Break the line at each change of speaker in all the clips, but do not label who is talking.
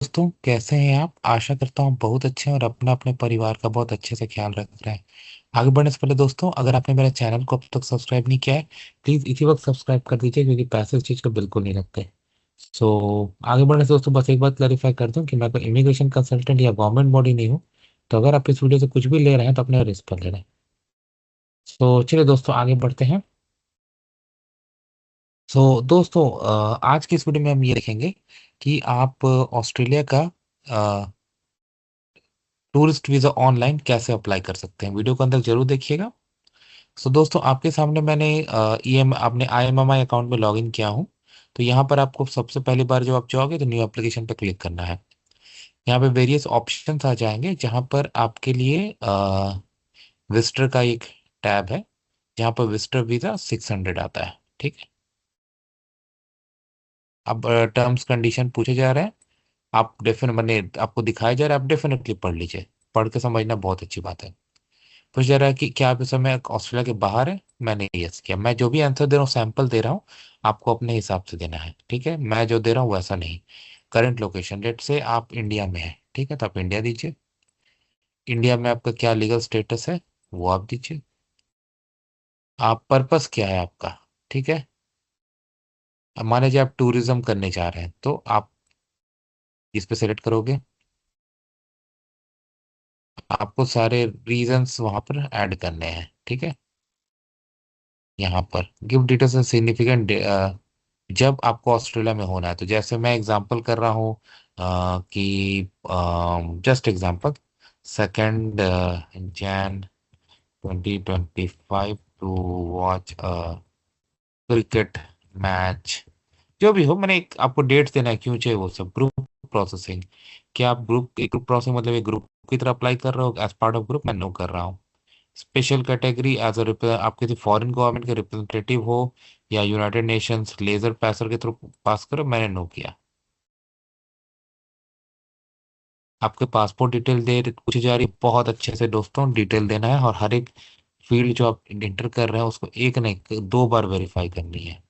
दोस्तों, कैसे हैं आप? आशा करता हूँ बहुत अच्छे हैं और अपना अपने परिवार का बहुत अच्छे से ख्याल रख रहे हैं। आगे बढ़ने से पहले दोस्तों, अगर आपने मेरे चैनल को अब तक सब्सक्राइब नहीं किया है, प्लीज इसी वक्त सब्सक्राइब कर दीजिए, क्योंकि पैसे इस चीज को बिल्कुल नहीं लगते। आगे बढ़ने से दोस्तों, बस एक बात क्लैरिफाई कर दूं कि मैं कोई इमिग्रेशन कंसल्टेंट या गवर्नमेंट बॉडी नहीं हूँ। तो अगर आप इस वीडियो से कुछ भी ले रहे हैं तो अपने रिस्क पर ले रहे हैं। चलिए दोस्तों, आगे बढ़ते हैं। दोस्तों, आज की इस वीडियो में हम ये देखेंगे कि आप ऑस्ट्रेलिया का टूरिस्ट वीजा ऑनलाइन कैसे अप्लाई कर सकते हैं। वीडियो को अंदर जरूर देखिएगा। दोस्तों, आपके सामने मैंने अपने IMMI अकाउंट में लॉगिन किया हूँ। तो यहाँ पर आपको सबसे पहली बार जब आप जाओगे तो न्यू एप्लीकेशन पर क्लिक करना है। यहाँ पे वेरियस ऑप्शंस आ जाएंगे, जहाँ पर आपके लिए विजिटर का एक टैब है, जहाँ पर विजिटर वीजा 600 आता है। ठीक है। अब टर्म्स कंडीशन पूछे जा रहे हैं। आप डेफिनेट मैंने आपको दिखाया जा रहा है, आप डेफिनेटली पढ़ लीजिए। पढ़ के समझना बहुत अच्छी बात है। पूछ जा रहा है कि क्या आप इस समय ऑस्ट्रेलिया के बाहर है। मैंने यस किया। मैं जो भी आंसर दे रहा हूँ, सैंपल दे रहा हूँ। आपको अपने हिसाब से देना है, ठीक है। मैं जो दे रहा हूँ वैसा नहीं। करंट लोकेशन डेट से आप इंडिया में है, ठीक है, तो आप इंडिया दीजिए। इंडिया में आपका क्या लीगल स्टेटस है, वो आप दीजिए। आप पर्पस क्या है आपका, ठीक है। अब मान लीजिए आप टूरिज्म करने जा रहे हैं, तो आप इस पे सेलेक्ट करोगे। आपको सारे रीजंस वहां पर ऐड करने हैं, ठीक है। यहाँ पर गिव डिटेल्स सिग्निफिकेंट जब आपको ऑस्ट्रेलिया में होना है, तो जैसे मैं एग्जांपल कर रहा हूँ कि just example, 2 Jan 2025 to watch cricket match. जो भी हो, मैंने एक आपको डेट्स देना है, क्यों चाहिए वो सब। ग्रुप प्रोसेसिंग, क्या आप ग्रुप प्रोसेसिंग मतलब एक ग्रुप की तरह अप्लाई कर रहे हो एज पार्ट ऑफ ग्रुप? मैं नो कर रहा हूँ। स्पेशल कैटेगरी एज अ आप किसी फॉरेन गवर्नमेंट के रिप्रेजेंटेटिव हो या यूनाइटेड नेशंस लेजर पैसर के थ्रू पास करो, मैंने नो किया। आपके पासपोर्ट डिटेल दे पूछी जा रही है, बहुत अच्छे से दोस्तों डिटेल देना है, और हर एक फील्ड जो आप इंटर कर रहे हैं उसको एक नहीं 2 बार वेरीफाई करनी है।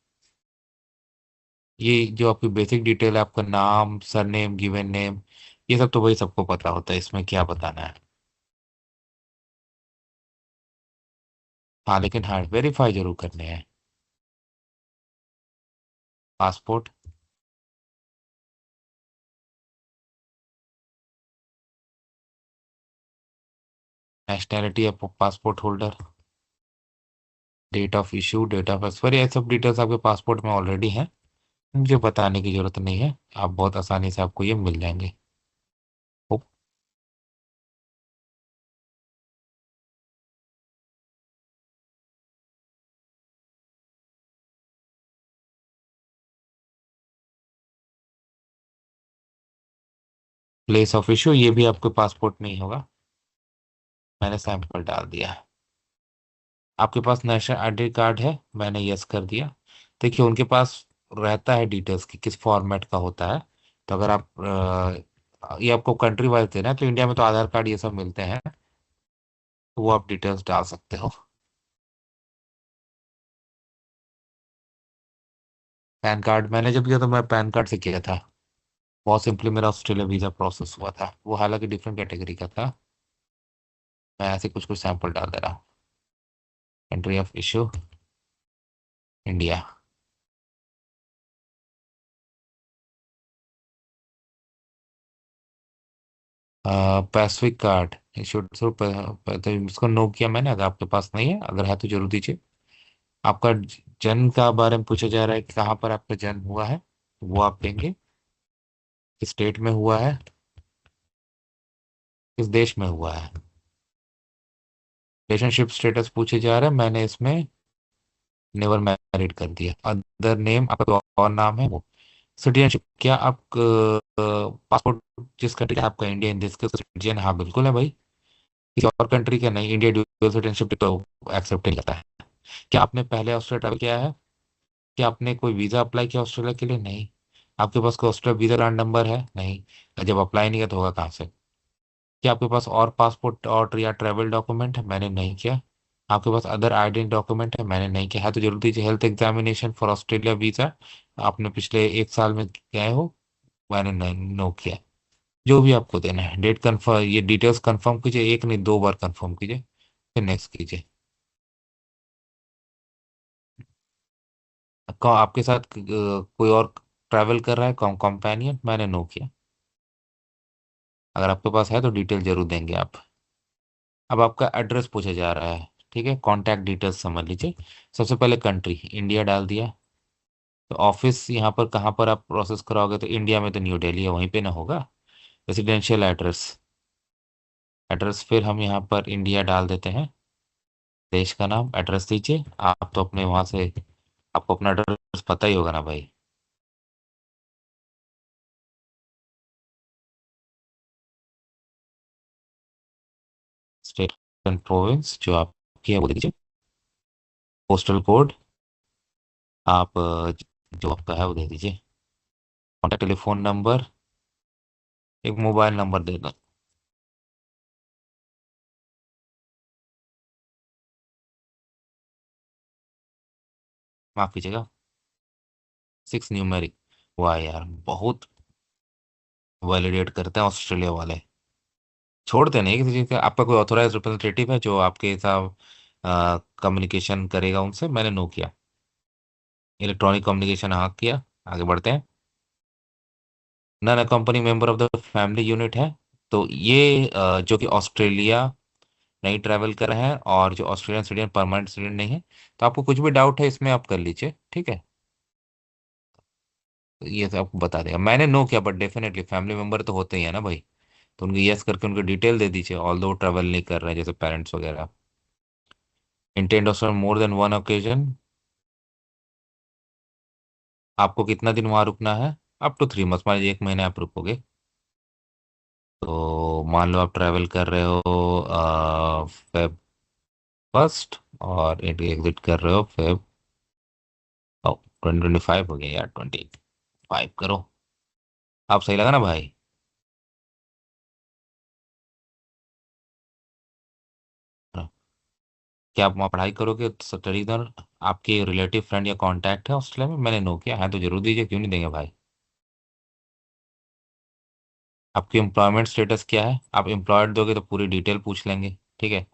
ये जो आपकी बेसिक डिटेल है, आपका नाम, सरनेम, गिवन नेम, ये सब तो वही सबको पता होता है, इसमें क्या बताना है। हाँ, लेकिन हाँ, वेरीफाई जरूर करने हैं। Passport, nationality of passport holder, date of issue, date of expiry, ये सब डिटेल्स आपके पासपोर्ट में ऑलरेडी हैं। मुझे बताने की जरूरत नहीं है, आप बहुत आसानी से आपको ये मिल जाएंगे। प्लेस ऑफ इशू, ये भी आपके पासपोर्ट में ही होगा। मैंने सैंपल डाल दिया है। आपके पास नेशनल आईडी कार्ड है, मैंने यस कर दिया। देखिए, उनके पास रहता है डिटेल्स की किस फॉर्मेट का होता है। तो अगर आप ये आपको कंट्री वाइज देना है, तो इंडिया में तो आधार कार्ड ये सब मिलते हैं, तो वो आप डिटेल्स डाल सकते हो। पैन कार्ड मैंने जब किया तो मैं पैन कार्ड से किया था। बहुत सिंपली मेरा ऑस्ट्रेलिया वीजा प्रोसेस हुआ था, वो हालांकि डिफरेंट कैटेगरी का था। मैं ऐसे कुछ कुछ सैंपल डाल दे रहा हूँ। Country of issue, India. Pacific card issued through, तो इसको नो किया मैंने। अगर आपके पास नहीं है, अगर है तो जरूर दीजिए। आपका जन्म का बारे में पूछा जा रहा है कि कहाँ पर आपका जन्म हुआ है, वो आप देंगे। किस स्टेट में हुआ है, किस देश में हुआ है। रिलेशनशिप स्टेटस पूछे जा रहा है, मैंने इसमें नेवर मैरिड कर दिया। अदर नेम, आपका कोई और नाम है वो। सिटीजनशिप, क्या आप पासपोर्ट जिस कंट्री का आपका, इंडिया इन दिस सिटीजन? हाँ बिल्कुल है भाई। किसी और कंट्री का नहीं, इंडिया ड्यूअल सिटीजनशिप तो एक्सेप्ट नहीं करता है। क्या आपने पहले ऑस्ट्रेलिया ट्रैवल किया है? क्या आपने कोई वीजा अप्लाई किया ऑस्ट्रेलिया के लिए? नहीं। आपके पास कोई ऑस्ट्रेलिया वीजा कार्ड नंबर है? नहीं। जब अप्लाई नहीं किया तो होगा कहाँ से? क्या आपके पास और पासपोर्ट और या ट्रैवल डॉक्यूमेंट है? मैंने नहीं किया। आपके पास अदर आइडेंटी डॉक्यूमेंट है? मैंने नहीं किया। है तो जरूर दीजिए। Health examination for Australia visa, आपने पिछले 1 साल में गए हो? मैंने नहीं, नो किया। जो भी आपको देना है, डेट कंफर्म, ये डिटेल्स कंफर्म कीजिए, एक नहीं 2 बार कंफर्म कीजिए, फिर नेक्स्ट कीजिए। आपके साथ कोई और ट्रैवल कर रहा है, कंपेनियन? मैंने नो किया। अगर आपके पास है तो डिटेल जरूर देंगे आप। अब आपका एड्रेस पूछा जा रहा है, ठीक है, कॉन्टैक्ट डिटेल्स समझ लीजिए। सबसे पहले कंट्री इंडिया डाल दिया। तो ऑफिस यहाँ पर कहाँ पर आप प्रोसेस कराओगे, तो इंडिया में तो न्यू दिल्ली है, वहीं पे ना होगा। रेसिडेंशियल एड्रेस, एड्रेस फिर हम यहाँ पर इंडिया डाल देते हैं। देश का नाम, एड्रेस दीजिए। आप तो अपने वहाँ से, आपको अपना एड्रेस पता ही होगा ना भाई। स्टेट एंड प्रोविंस जो आपकी है वो दे दीजिए। पोस्टल कोड आप जो आपका है वो दे दीजिए। कॉन्टैक्ट टेलीफोन नंबर, एक मोबाइल नंबर दे दो। माफ कीजिएगा, 6 न्यूमेरिक। वाह यार, बहुत वैलिडेट करते हैं ऑस्ट्रेलिया वाले। छोड़ते नहीं किसी चीज़ का। आपका कोई ऑथोराइज रिप्रेजेंटेटिव है जो आपके साथ कम्युनिकेशन करेगा उनसे? मैंने नो किया। इलेक्ट्रॉनिक कम्युनिकेशन हाँ किया। आगे बढ़ते हैं। None company member of the family unit है। तो ये जो कि ऑस्ट्रेलिया नहीं ट्रैवल कर रहे हैं और जो ऑस्ट्रेलियन सिटीजन परमानेंट सिटीजन नहीं है। तो आपको कुछ भी डाउट है इसमें आप कर लीजिए, ठीक है। तो ये सब आपको बता देगा। मैंने नो किया, बट डेफिनेटली फैमिली मेंबर तो होते ही है ना भाई। तो उनकी यस करके उनको डिटेल दे दीजिए, ऑल दो ट्रैवल नहीं कर रहे हैं जैसे पेरेंट्स वगैरह। Intent of more than one occasion, आपको कितना दिन वहां रुकना है? अप टू 3 मंथ, मान लीजिए 1 महीने आप रुकोगे। तो मान लो आप ट्रैवल कर रहे हो फेब फर्स्ट और एग्जिट कर रहे हो फेब, 2025 हो गया यार, 25 करो। आप सही लगा ना भाई? क्या आप वहाँ पढ़ाई करोगे स्टडी इधर? आपके रिलेटिव फ्रेंड या कांटेक्ट है ऑस्ट्रेलिया में? मैंने नो किया है तो जरूर दीजिए, क्यों नहीं देंगे भाई। आपकी एम्प्लॉयमेंट स्टेटस क्या है? आप एम्प्लॉयड दोगे तो पूरी डिटेल पूछ लेंगे, ठीक है।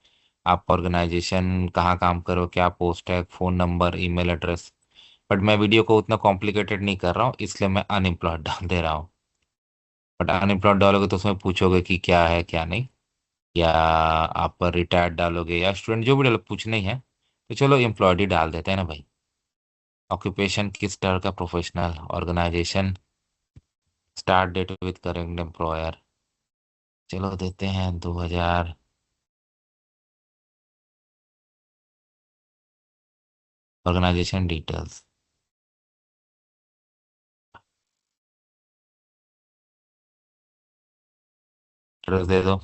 आप ऑर्गेनाइजेशन कहाँ काम करो, क्या पोस्ट है, phone number, email address. But मैं वीडियो को उतना कॉम्प्लिकेटेड नहीं कर रहा हूँ, इसलिए मैं अनएम्प्लॉयड डाल दे रहा हूँ। बट अनएम्प्लॉयड डालोगे तो उसमें पूछोगे कि क्या है क्या नहीं, या आप रिटायर्ड डालोगे या स्टूडेंट, जो भी डालो पूछना ही है। तो चलो एम्प्लॉयड ही डाल देते हैं ना भाई। ऑक्यूपेशन किस तरह का, professional, organisation, start date with current employer, चलो देते हैं 2000। ऑर्गेनाइजेशन डिटेल्स, एड्रेस दे दो।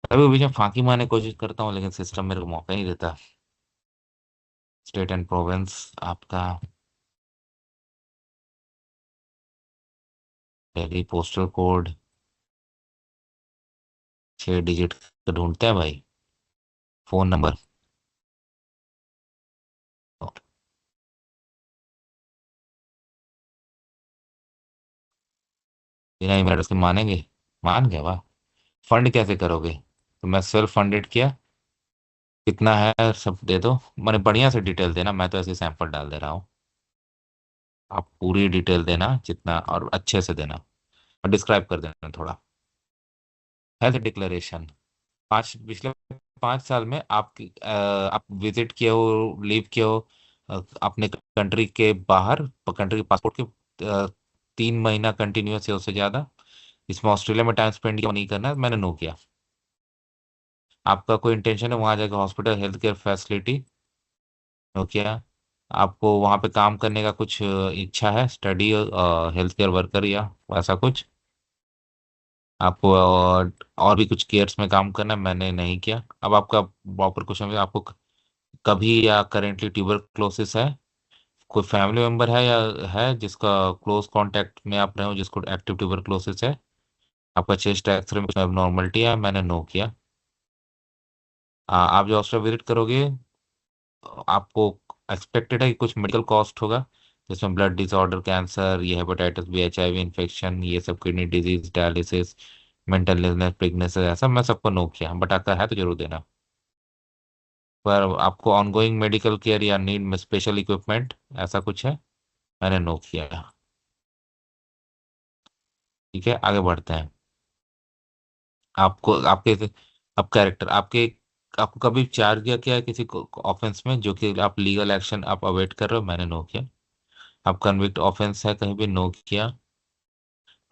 कभी बीच में फांकी मारने की कोशिश करता हूँ लेकिन सिस्टम मेरे को मौका ही नहीं देता। स्टेट एंड प्रोविंस आपका, दिल्ली पोस्टल कोड 6 डिजिट का ढूंढते हैं भाई। फोन नंबर, बिना ईमेल एड्रेस के मानेंगे? मान गए, वाह। फंड कैसे करोगे? तो मैं सेल्फ फंडेड किया, कितना है सब दे दो। मैंने बढ़िया से डिटेल देना, मैं तो ऐसे सैंपल डाल दे रहा हूँ। आप पूरी डिटेल देना जितना, और अच्छे से देना, और डिस्क्राइब कर देना थोड़ा। हेल्थ डिक्लेरेशन, पिछले 5 साल में आप विजिट किए हो, लीव किए हो अपने कंट्री के बाहर, कंट्री के पासपोर्ट के 3 महीना कंटिन्यूस है उससे ज्यादा। इसमें ऑस्ट्रेलिया में टाइम स्पेंड किया नहीं करना है, मैंने नो किया। आपका कोई इंटेंशन है वहां जाकर hospital health care facility? No किया। आपको वहां पे काम करने का कुछ इच्छा है, स्टडी हेल्थ केयर वर्कर या ऐसा कुछ? आपको और भी कुछ केयर्स में काम करना है? मैंने नहीं किया। अब आपका प्रॉपर क्वेश्चन है, आपको कभी या करेंटली ट्यूबरक्लोसिस है? कोई फैमिली मेंबर है या है जिसका क्लोज कांटेक्ट में आप रहे हो जिसको एक्टिव ट्यूबरक्लोसिस है? आपका चेस्ट एक्सरे में कुछ एबनॉर्मलिटी है? मैंने नो किया। आप जो ऑस्ट्रेलिया विजिट करोगे, आपको एक्सपेक्टेड है कि कुछ मेडिकल कॉस्ट होगा? जिसमें ब्लड डिसऑर्डर, कैंसर, ये हेपेटाइटिस बी, HIV इन्फेक्शन, ये सब, kidney disease, dialysis, mental illness, pregnancy, ऐसा मैं सबको नो किया, बट अगर है तो जरूर देना। पर आपको ऑनगोइंग मेडिकल केयर या नीड स्पेशल इक्विपमेंट ऐसा कुछ है? मैंने नो किया। ठीक है, आगे बढ़ते हैं। आपको आपके अब कैरेक्टर आपके आपको कभी चार्ज किया क्या है किसी ऑफेंस में जो कि आप लीगल एक्शन आप अवेट कर रहे हो? मैंने नो किया। आप कन्विक्ट ऑफेंस है कहीं भी? नो किया।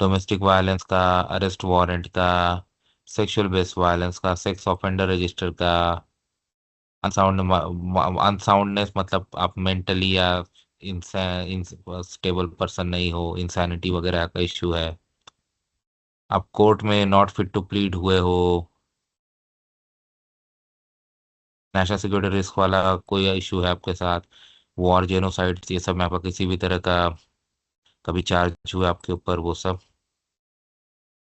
डोमेस्टिक वायलेंस का, अरेस्ट वारंट का, सेक्सुअल बेस्ड वायलेंस का, सेक्स ऑफेंडर रजिस्टर का, अनसाउंडनेस मतलब आप मेंटली या स्टेबल पर्सन नहीं हो, इंसैनिटी वगैरह का इश्यू है, आप कोर्ट में नॉट फिट टू प्लीड हुए हो, नेशनल सिक्योरिटी रिस्क वाला कोई इशू है आपके साथ, वॉर, जेनोसाइड, ये सब में आपका किसी भी तरह का कभी चार्ज हुआ आपके ऊपर, वो सब,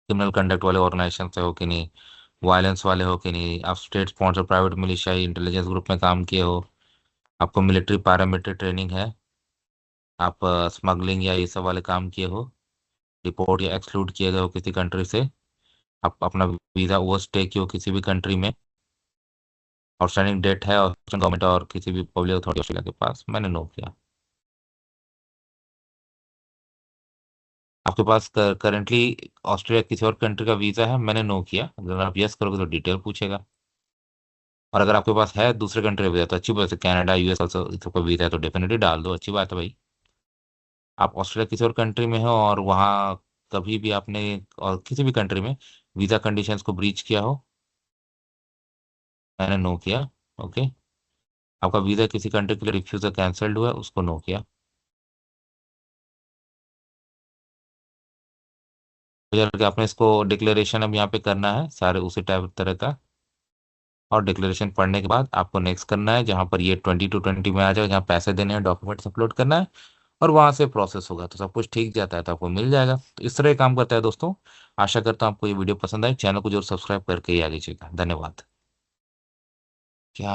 क्रिमिनल कंडक्ट वाले ऑर्गेनाइजेशन से हो कि नहीं, वायलेंस वाले हो कि नहीं, आप state sponsor private militia intelligence group में काम किए हो, आपको मिलिट्री पैरामिलिट्री ट्रेनिंग है, आप स्मगलिंग या ये सब वाले काम किए हो, रिपोर्ट या एक्सक्लूड किए गए हो किसी कंट्री से, आप अपना वीज़ा ओवर स्टे किए हो किसी भी कंट्री में, आउटस्टैंडिंग डेट है ऑस्ट्रेलियन गवर्नमेंट और किसी भी पब्लिक अथॉरिटी ऑस्ट्रेलिया के पास, मैंने नो किया। आपके पास करेंटली ऑस्ट्रेलिया किसी और कंट्री का वीज़ा है? मैंने नो किया। अगर आप यस करोगे तो डिटेल पूछेगा, और अगर आपके पास है दूसरे कंट्री का वीज़ा तो अच्छी बात है, कनाडा, US ऑल्सो सबका वीज़ा है तो डेफिनेटली डाल दो, अच्छी बात है भाई। आप ऑस्ट्रेलिया किसी और कंट्री में हो और वहाँ कभी भी आपने और किसी भी कंट्री में वीज़ा कंडीशंस को ब्रीच किया हो? मैंने नो किया। ओके। आपका वीज़ा किसी कंट्री के लिए रिफ्यूज कैंसल्ड हुआ है, उसको नो किया। तो यार कि आपने इसको डिक्लेरेशन अब यहाँ पे करना है सारे उसी टाइप तरह का, और डिक्लेरेशन पढ़ने के बाद आपको नेक्स्ट करना है जहाँ पर ये 20 to 20 में आ जाएगा, जहाँ पैसे देने हैं, डॉक्यूमेंट्स अपलोड करना है, और वहां से प्रोसेस होगा तो सब कुछ ठीक जाता है तो आपको मिल जाएगा। तो इस तरह ये काम करता है दोस्तों। आशा करता हूँ आपको ये वीडियो पसंद आए, चैनल को जरूर सब्सक्राइब करके ही आगे चलिए। धन्यवाद। क्या